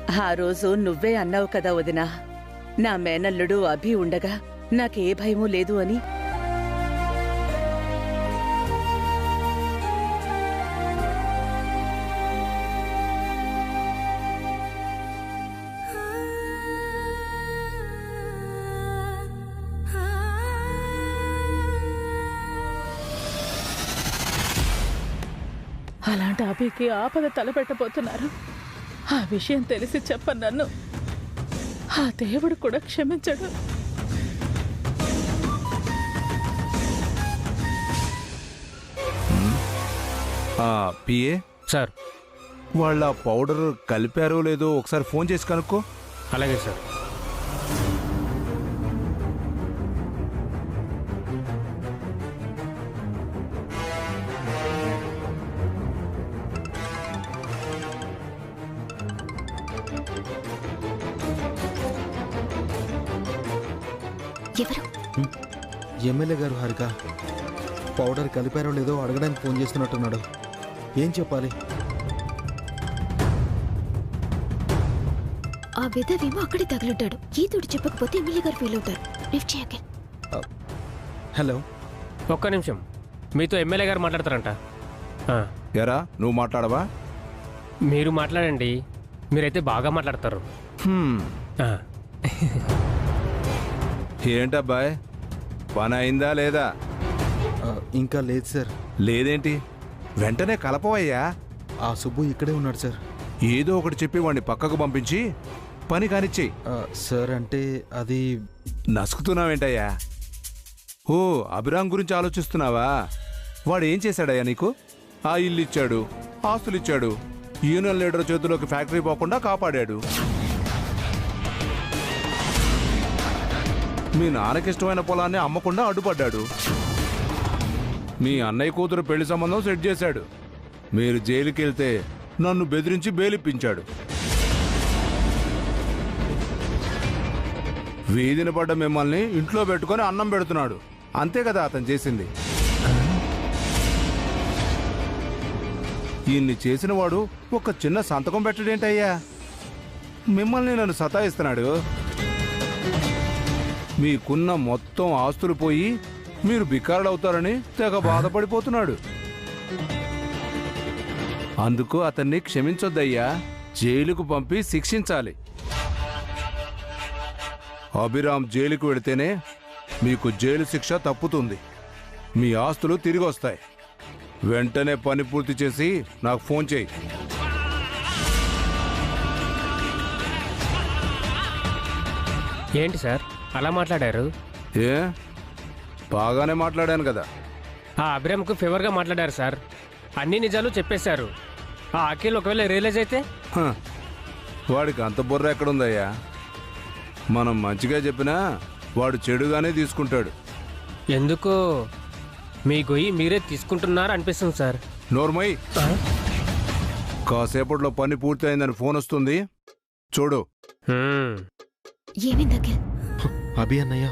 ఆ రోజు నువ్వే అన్నావు కదా వదినా, నా మేనల్లుడు అభి ఉండగా నాకే భయమూ లేదు అని. అలాంటి అభికి ఆపద తలపెట్టబోతున్నారు. ఆ విషయం తెలిసి చెప్పను నన్ను. ఆ దేవుడు కూడా క్షమించడు. పిఏ సార్, వాళ్ళ పౌడర్ కలిపారో లేదో ఒకసారి ఫోన్ చేసి కనుక్కో. అలాగే సార్. ఎవరు? ఎమ్మెల్యే గారు హారిక. పౌడర్ కలిపారో లేదో అడగడానికి ఫోన్ చేస్తున్నట్టున్నాడు. ఏం చెప్పాలి? ఆ విధవేమో అక్కడే తగులుంటాడు. ఈతోడు చెప్పకపోతే ఎమ్మెల్యే గారు ఫీల్ అవుతారు. లిఫ్ట్ చేయక. హలో, ఒక్క నిమిషం, మీతో ఎమ్మెల్యే గారు మాట్లాడతారంట. ఎరా నువ్వు మాట్లాడవా? మీరు మాట్లాడండి, మీరైతే బాగా మాట్లాడతారు. ఏంటబ్బాయ్, పని అయిందా లేదా? ఇంకా లేదు సార్. లేదేంటి? వెంటనే కలపవయ్యా. ఆ సుబ్బు ఇక్కడే ఉన్నాడు సార్. ఏదో ఒకటి చెప్పి వాడిని పక్కకు పంపించి పని కానిచ్చేయి. సార్ అంటే అది... నసుకుతున్నావేంటయ్యా? ఓ, అభిరామ్ గురించి ఆలోచిస్తున్నావా? వాడు ఏం చేశాడయ్యా నీకు? ఆ ఇల్లు ఇచ్చాడు, ఆస్తులు ఇచ్చాడు, యూనియన్ లీడర్ చేతిలోకి ఫ్యాక్టరీ పోకుండా కాపాడాడు. మీ నాన్నకిష్టమైన పొలాన్ని అమ్మకుండా అడ్డుపడ్డాడు. మీ అన్నయ్య కూతురు పెళ్లి సంబంధం సెట్ చేశాడు. మీరు జైలుకి వెళ్తే నన్ను బెదిరించి బెయిలిప్పించాడు. వీధిని పడ్డ మిమ్మల్ని ఇంట్లో పెట్టుకొని అన్నం పెడుతున్నాడు. అంతే కదా అతను చేసింది. ఇన్ని చేసిన వాడు ఒక చిన్న సంతకం పెట్టడేంటయ్యా? మిమ్మల్ని నన్ను సతాయిస్తున్నాడు. మీకున్న మొత్తం ఆస్తులు పోయి మీరు బికారుడవుతారని తెగ బాధపడిపోతున్నాడు. అందుకు అతన్ని క్షమించొద్దయ్యా, జైలుకు పంపి శిక్షించాలి. అభిరామ్ జైలుకు వెళితేనే మీకు జైలు శిక్ష తప్పుతుంది, మీ ఆస్తులు తిరిగి వస్తాయి. వెంటనే పని పూర్తి చేసి నాకు ఫోన్ చేయి. ఏంటి సార్ అలా మాట్లాడారు? ఏ, బాగానే మాట్లాడాను కదా. ఆ అభిరామ్కు ఫేవర్గా మాట్లాడారు సార్. అన్ని నిజాలు చెప్పేశారు. ఆ అఖిల్ ఒకవేళ రియలైజ్ అయితే? వాడికి అంత బుర్ర ఎక్కడుందయ్యా? మనం మంచిగా చెప్పినా వాడు చెడుగానే తీసుకుంటాడు. ఎందుకో మీ గొయ్యి మీరే తీసుకుంటున్నారు అనిపిస్తుంది సార్. నోర్మై, కాసేపట్లో పని పూర్తయిందని ఫోన్ వస్తుంది, చూడు. ఏమైంది అఖిల్? అభి అన్నయ్య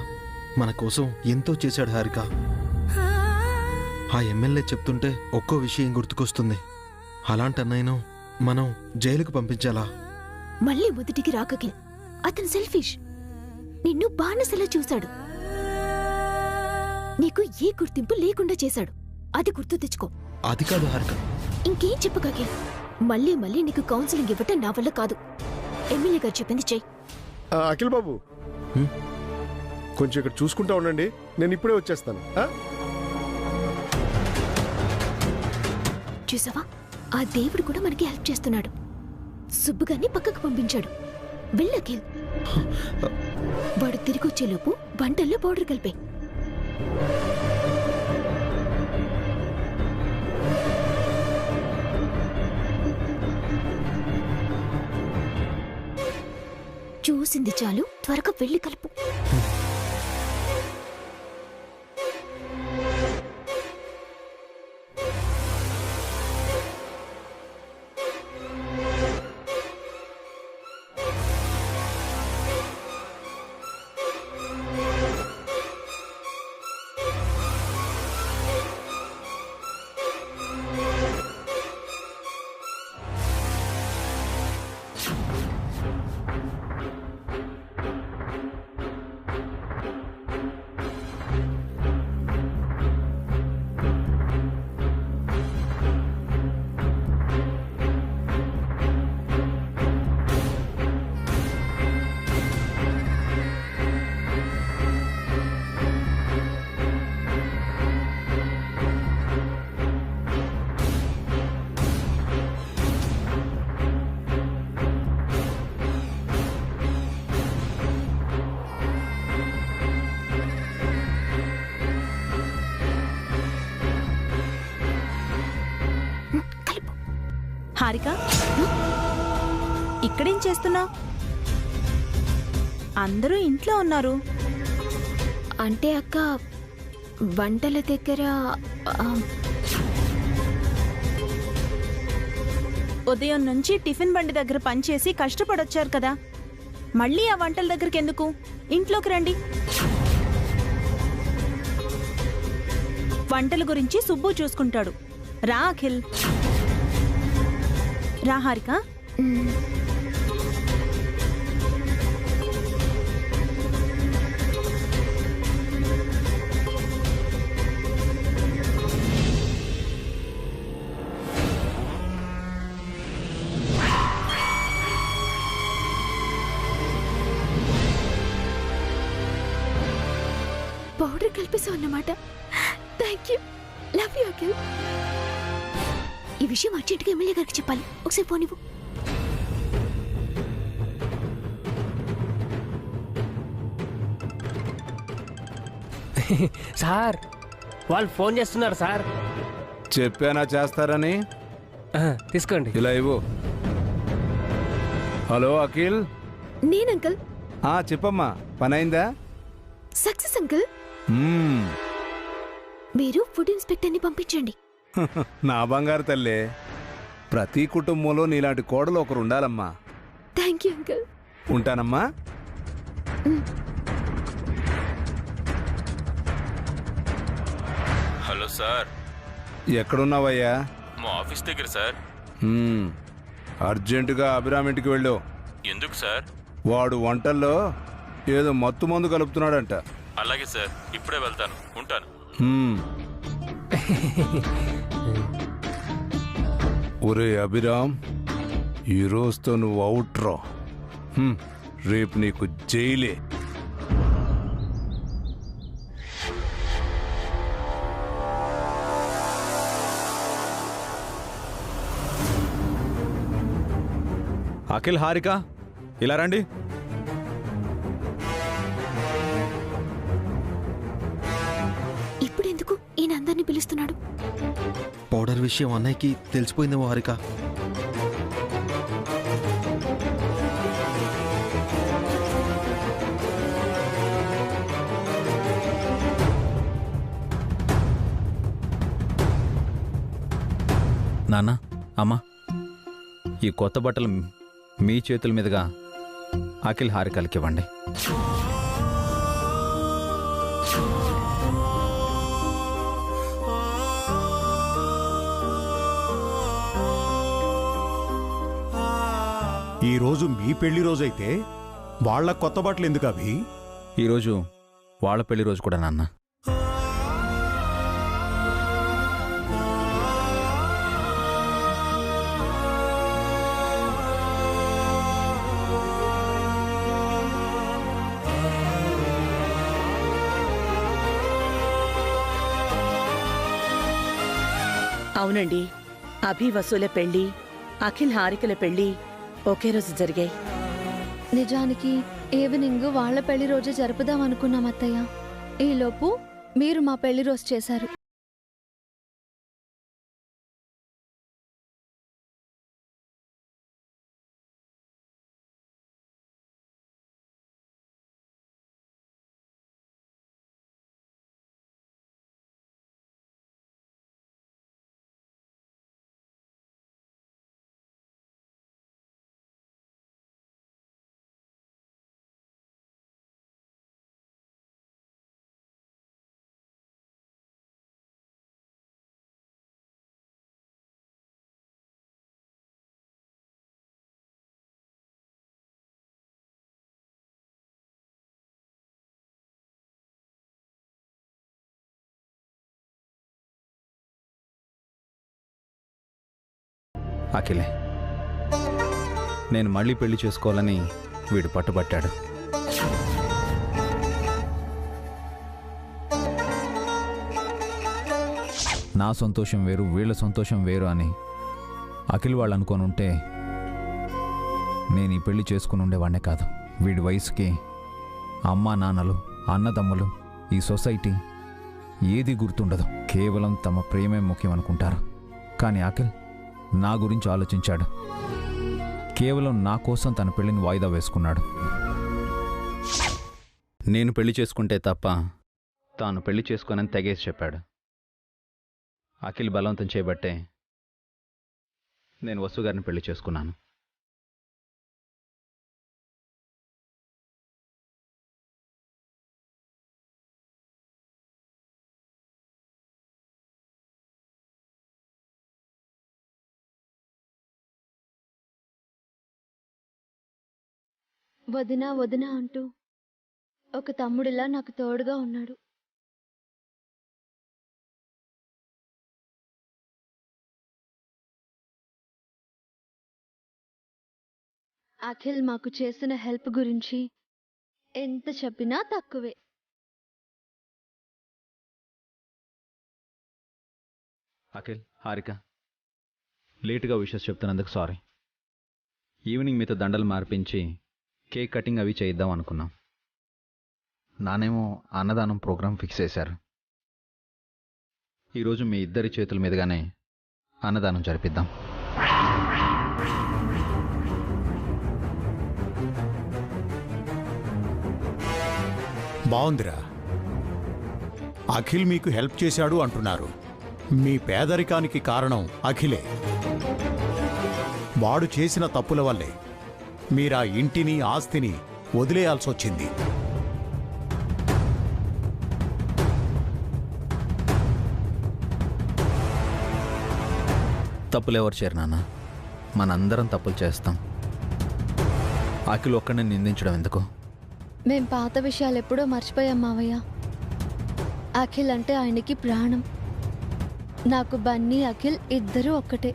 మన కోసం ఎంతో చేశాడు హారిక. ఆ ఎమ్మెల్యే చెప్తుంటే ఒక్కో విషయం గుర్తుకొస్తుంది. అలాంటి అన్నయ్యను మనం జైలుకు పంపించాలా? మళ్ళీ మొదటికి రాకఖిల్. అతను సెల్ఫిష్. నిన్ను బానిసలా చూశాడు. నీకు ఏ గుర్తింపు లేకుండా చేశాడు. అది గుర్తు తెచ్చుకో. అది కాదు హారిక. ఇంకేం చెప్పకఖిల్. మళ్ళీ మళ్ళీ నీకు కౌన్సిలింగ్ ఇవ్వటం నా వల్ల కాదు. ఎమ్మెల్యే గారు చెప్పింది చెయ్యి. అఖిల్ బాబు, కొంచెం ఇక్కడ చూసుకుంటా ఉండండి, నేను ఇప్పుడే వచ్చేస్తాను. చూసావా, ఆ దేవుడు కూడా మనకి హెల్ప్ చేస్తున్నాడు. సుబ్బుగాన్ని పక్కకు పంపించాడు. వెళ్ళఖిల్. వాడు తిరిగి వచ్చేలోపు వంటల్లో పౌడర్ కలిపే. చూసింది చాలు, త్వరగా వెళ్ళి కలుపు. హారిక, ఇక్కడేం చేస్తున్నావు? అందరూ ఇంట్లో ఉన్నారు. అంటే అక్క వంటల దగ్గర ఉదయం నుంచి టిఫిన్ బండి దగ్గర పనిచేసి కష్టపడొచ్చారు కదా, మళ్ళీ ఆ వంటల దగ్గరికి ఎందుకు? ఇంట్లోకి రండి. వంటల గురించి సుబ్బు చూసుకుంటాడు. రా అఖిల్. రా హారిక. పౌడర్ కలిపేసావు అన్నమాట. Thank you. Love you Akhil. ఈ విషయం అర్జెంట్గా ఎమ్మెల్యే గారికి చెప్పాలి. ఒకసారి ఫోన్ ఇవ్వు. సార్ వాళ్ళు ఫోన్ చేస్తున్నారు సార్. చెప్పానా చేస్తారని. తీసుకోండి. ఇలా ఇవ్వు. హలో అఖిల్. నేను అంకుల్. చెప్పమ్మా, పని అయిందా? Success uncle. మీరు ఫుడ్ ఇన్స్పెక్టర్ని పంపించండి. నా బంగారు తల్లే, ప్రతి కుటుంబంలో నీలాంటి కోడలు ఒకరు ఉండాలమ్మా. Thank you uncle. ఉంటానమ్మా. Hello sir. ఎక్కడున్నావయ్యా? మా ఆఫీస్ దగ్గర సార్. అర్జెంటుగా అభిరామ్ ఇంటికి వెళ్ళు. ఎందుకు సార్? వాడు వంటల్లో ఏదో మత్తు మందు కలుపుతున్నాడంట. అలాగే సార్, ఇప్పుడే వెళ్తాను. ఉంటాను. ఒరే అభిరామ్, ఈ రోజుతో నువ్వు అవుట్ రా. రేపు నీకు జైలే. అఖిల్, హారిక, ఇలా రండి. ఇప్పుడెందుకు ఈయన అందరినీ పిలుస్తున్నాడు? పౌడర్ విషయం అన్నయ్యకి తెలిసిపోయిందేమో హారిక. నాన్న, అమ్మా, ఈ కొత్త బట్టలు మీ చేతుల మీదుగా అఖిల్, హారికలకి ఇవ్వండి. ఈరోజు మీ పెళ్లి రోజైతే వాళ్ళ కొత్త బట్టలు ఎందుకు అభి? ఈరోజు వాళ్ళ పెళ్లి రోజు కూడా నాన్న. అవునండి, అభి వసూల పెళ్లి, అఖిల్ హారికల పెళ్లి ఒకే రోజు జరిగాయి. నిజానికి ఈవినింగ్ వాళ్ళ పెళ్లి రోజు జరుపుదాం అనుకున్నాం అత్తయ్య. ఈలోపు మీరు మా పెళ్లి రోజు చేశారు. అఖిలే, నేను మళ్ళీ పెళ్లి చేసుకోవాలని వీడు పట్టుబట్టాడు. నా సంతోషం వేరు, వీళ్ళ సంతోషం వేరు అని అఖిల్ వాళ్ళు అనుకొని ఉంటే నేను ఈ పెళ్లి చేసుకుని ఉండేవాడినే కాదు. వీడి వయసుకి అమ్మా నాన్నలు, అన్నదమ్ములు, ఈ సొసైటీ ఏది గుర్తుండదు. కేవలం తమ ప్రేమే ముఖ్యం అనుకుంటారు. కానీ అఖిల్ నా గురించి ఆలోచించాడు. కేవలం నా కోసం తన పెళ్లిని వాయిదా వేసుకున్నాడు. నేను పెళ్లి చేసుకుంటే తప్ప తాను పెళ్లి చేసుకోనని తెగేసి చెప్పాడు. అఖిల్ బలవంతం చేయబట్టే నేను వసు గారిని పెళ్లి చేసుకున్నాను. వదినా వదినా అంటూ ఒక తమ్ముడిలా నాకు తోడుగా ఉన్నాడు. అఖిల్ మాకు చేసిన హెల్ప్ గురించి ఎంత చెప్పినా తక్కువే. అఖిల్, హారిక, లేటుగా విషెస్ చెప్తున్నందుకు సారీ. ఈవినింగ్ మీతో దండలు మార్పించి కేక్ కటింగ్ అవి చేయిద్దాం అనుకున్నాం. నానేమో అన్నదానం ప్రోగ్రాం ఫిక్స్ చేశారు. ఈరోజు మీ ఇద్దరి చేతుల మీదుగానే అన్నదానం జరిపిద్దాం. బావుందిరా. అఖిల్ మీకు హెల్ప్ చేశాడు అంటున్నారు. మీ పేదరికానికి కారణం అఖిలే. వాడు చేసిన తప్పుల వల్లే మీరా ఇంటిని ఆస్తిని వదిలేయాల్సొచ్చింది. తప్పులెవరు చేయరు నాన్న, మనందరం తప్పులు చేస్తాం. అఖిల్ ఒక్కడిని నిందించడం ఎందుకు? మేం పాత విషయాలు ఎప్పుడో మర్చిపోయాం మావయ్య. అఖిల్ అంటే ఆయనకి ప్రాణం. నాకు బన్నీ, అఖిల్ ఇద్దరూ ఒక్కటే.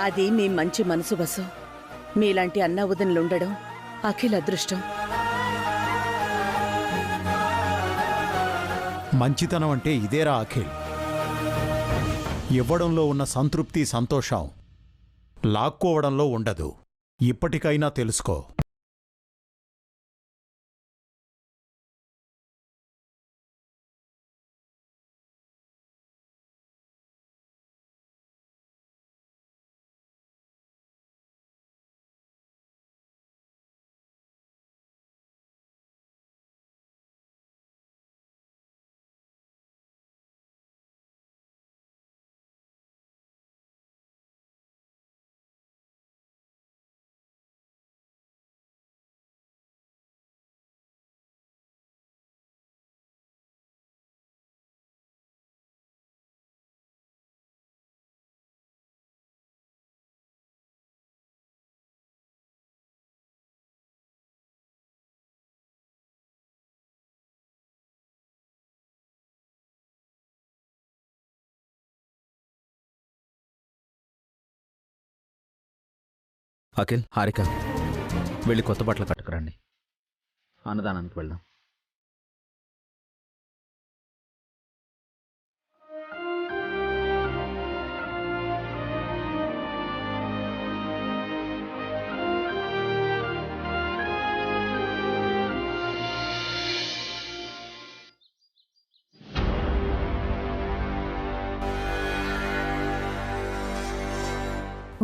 అది మీ మంచి మనసు బసు. మీలాంటి అన్న వదినలుండడం అఖిల్ అదృష్టం. మంచితనం అంటే ఇదేరా అఖిల్. ఇవ్వడంలో ఉన్న సంతృప్తి, సంతోషం లాక్కోవడంలో ఉండదు. ఇప్పటికైనా తెలుసుకో. అఖిల్, హారిక, వెళ్ళి కొత్త బట్టలు కట్టుకురండి. అన్నదానానికి వెళ్దాం.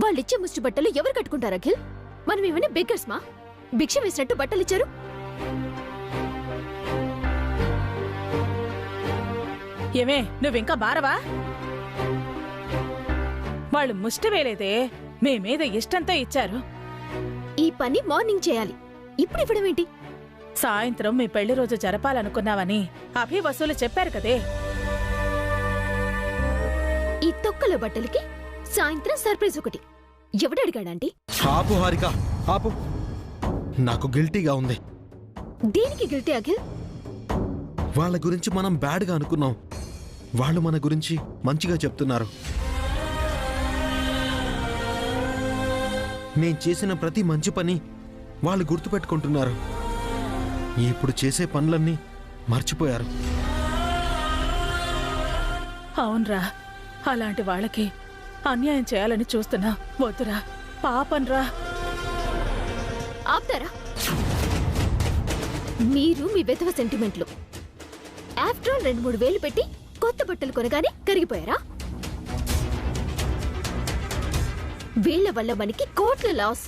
వాళ్ళిచ్చే ముష్టి బట్టలు ఎవరు కట్టుకుంటారు అఖిల్? మనం ఏమైనా బెగ్గర్స్ మా? భిక్ష వేసినట్టు బట్టలిచ్చారు. ఏమే, నువ్వింకా బారవా? వాళ్ళు ముష్టి వేలేదే, మేమేద ఇష్టంతో ఇచ్చారు. ఈ పని మార్నింగ్ చేయాలి, ఇప్పుడు ఇవ్వడం ఏంటి? సాయంత్రం మీ పెళ్లి రోజు జరపాలనుకున్నావని అభి వసూలు చెప్పారు కదే. ఈ తొక్కల బట్టలకి సాయంత్రం సర్ప్రైజ్ ఒకటి. ఎవడడిగాడంటీ? ఆపు హారిక, ఆపు. నాకు గిల్టీగా ఉంది. దేనికి గిల్టీ అఖిల్? వాళ్ళ గురించి మనం బ్యాడ్గా అనుకున్నాం. వాళ్ళు మన గురించి మంచిగా చెప్తున్నారు. నేను చేసిన ప్రతి మంచి పని వాళ్ళు గుర్తుపెట్టుకుంటున్నారు. ఇప్పుడు చేసే పనులన్నీ మర్చిపోయారు. అవునరా, అలాంటి వాళ్ళకి అన్యాయం చేయాలని చూస్తున్నా. వద్దురా, పాపన్రా. ఆపుతారా? మీరు మీ వెధవ సెంటిమెంట్లు. ఆఫ్టర్ ఆల్ 2-3 వేలు పెట్టి కొత్త బట్టలు కొనగానే కరిగిపోయారా? వీళ్ళ వల్ల మనకి కోట్ల లాస్,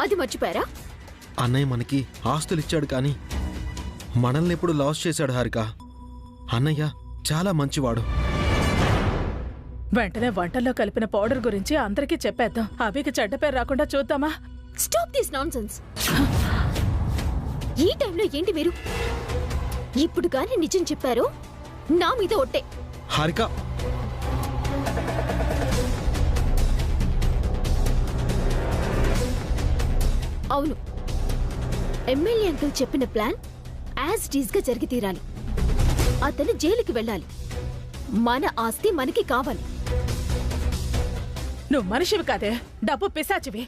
అది మర్చిపోయారా? అన్నయ్య మనకి ఆస్తులు ఇచ్చాడు కానీ మనల్ని ఎప్పుడు లాస్ చేశాడు హారిక. అన్నయ్య చాలా మంచివాడు. వెంటనే వంటల్లో కలిపిన పౌడర్ గురించి అందరికీ చెప్పేద్దాం. అభికి చెడ్డ పేరు రాకుండా చూద్దామా? Stop this nonsense. ఈ టైంలో ఏంటి మీరు? ఇప్పుడు గాని నిజం చెప్పారు నా మీద ఒట్టే. హారిక, అవును, ఎమ్మెల్యే అంకుల్ చెప్పిన ప్లాన్ యాజ్ డీజ్ గా జరిగి తీరాలి. అతను జైలుకి వెళ్ళాలి. మన ఆస్తి మనకి కావాలి. నువ్వు మనిషివి కాదే, డబ్బు పిశాచివి.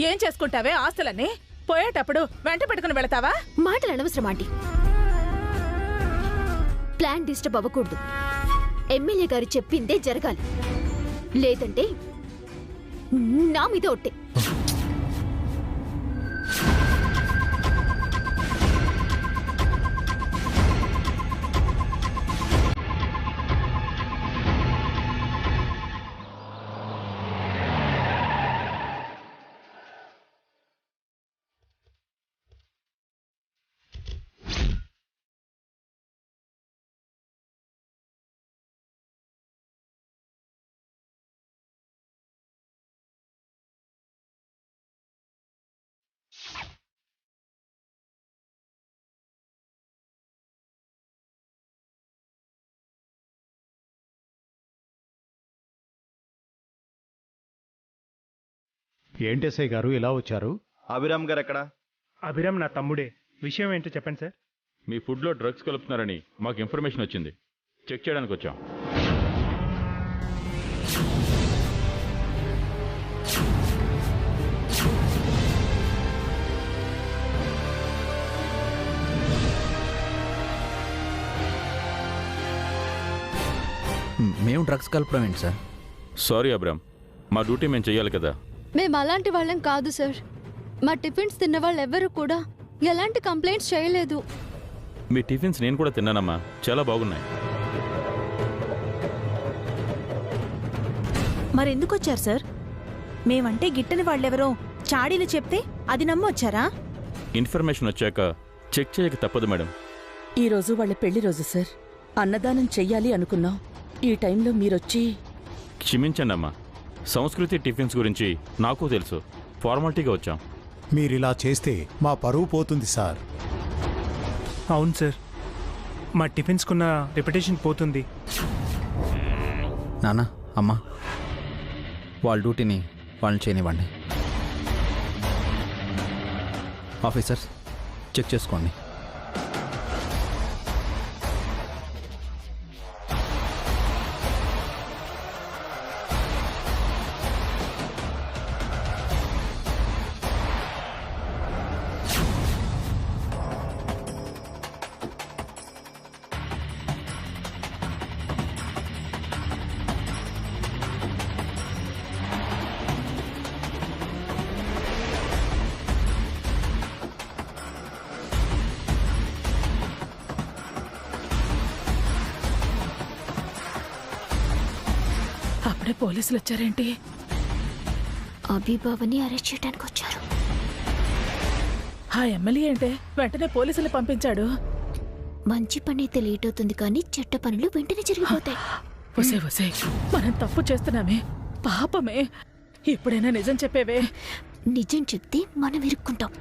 ఏం చేసుకుంటావే ఆస్తులన్నీ? పోయేటప్పుడు వెంట పెట్టుకుని వెళతావా? మాటలు అనవసరం ఆంటీ. ప్లాన్ డిస్టర్బ్ అవ్వకూడదు. ఎమ్మెల్యే గారు చెప్పిందే జరగాలి. లేదంటే నా మీద ఒట్టే. ఏంటెస్ఐ గారు ఇలా వచ్చారు? అభిరామ్ గారు ఎక్కడ? అభిరామ్ నా తమ్ముడే. విషయం ఏంటో చెప్పండి సార్. మీ ఫుడ్లో డ్రగ్స్ కలుపుతున్నారని మాకు ఇన్ఫర్మేషన్ వచ్చింది. చెక్ చేయడానికి వచ్చాం. మేము డ్రగ్స్ కలపడం ఏంటి సార్? సారీ అబ్రామ్, మా డ్యూటీ మేము చెయ్యాలి కదా. మేము అలాంటి వాళ్ళం కాదు సార్. మా టిఫిన్స్ తిన్న వాళ్ళు ఎవ్వరూ కూడా ఎలాంటి కంప్లైంట్స్ చేయలేదు. మీ టిఫిన్స్ నేను కూడా తిన్నానమ్మా, చాలా బాగున్నాయి. మరెందుకు వచ్చారు సార్? మేమంటే గిట్టని వాళ్ళెవరో చాడీలు చెప్తే అది నమ్మొచ్చారా? ఇన్ఫర్మేషన్ వచ్చాక చెక్ చేయక తప్పదు మేడం. ఈరోజు వాళ్ళ పెళ్లి రోజు సార్. అన్నదానం చెయ్యాలి అనుకున్నాం. ఈ టైంలో మీరొచ్చి. క్షమించండి అమ్మా, సంస్కృతి టిఫిన్స్ గురించి నాకు తెలుసు. ఫార్మాలిటీగా వచ్చాం. మీరిలా చేస్తే మా పరువు పోతుంది సార్. అవును సార్, మా టిఫిన్స్కున్న రెప్యుటేషన్ పోతుంది. నాన్న, అమ్మ, వాళ్ళ డ్యూటీని వాళ్ళని చేయనివ్వండి. ఆఫీసర్స్, చెక్ చేసుకోండి. అప్పుడే పోలీసులు వచ్చారేంటి? అభిబావని అరెస్ట్ చేయడానికి వచ్చారు. ఆ ఎమ్మెల్యే ఏంటే వెంటనే పోలీసులు పంపించాడు? మంచి పని అయితే లేట్ అవుతుంది కానీ చెడ్డ పనులు వెంటనే జరిగిపోతాయి. వసే మనం తప్పు చేస్తున్నామే, పాపమే. ఇప్పుడైనా నిజం చెప్పేవే. నిజం చెప్తే మనం ఇరుక్కుంటాం.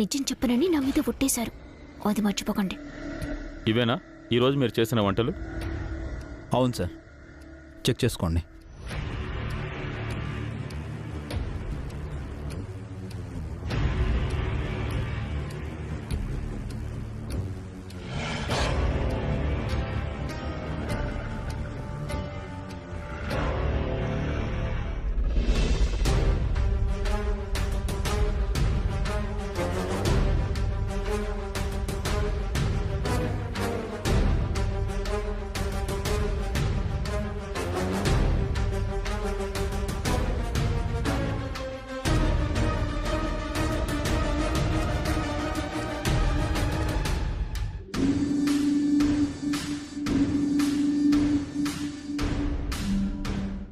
నిజం చెప్పనని నా మీద ఒట్టేశారు, అది మర్చిపోకండి. ఇవేనా ఈరోజు మీరు చేసిన వంటలు? అవును సార్, చెక్ చేసుకోండి.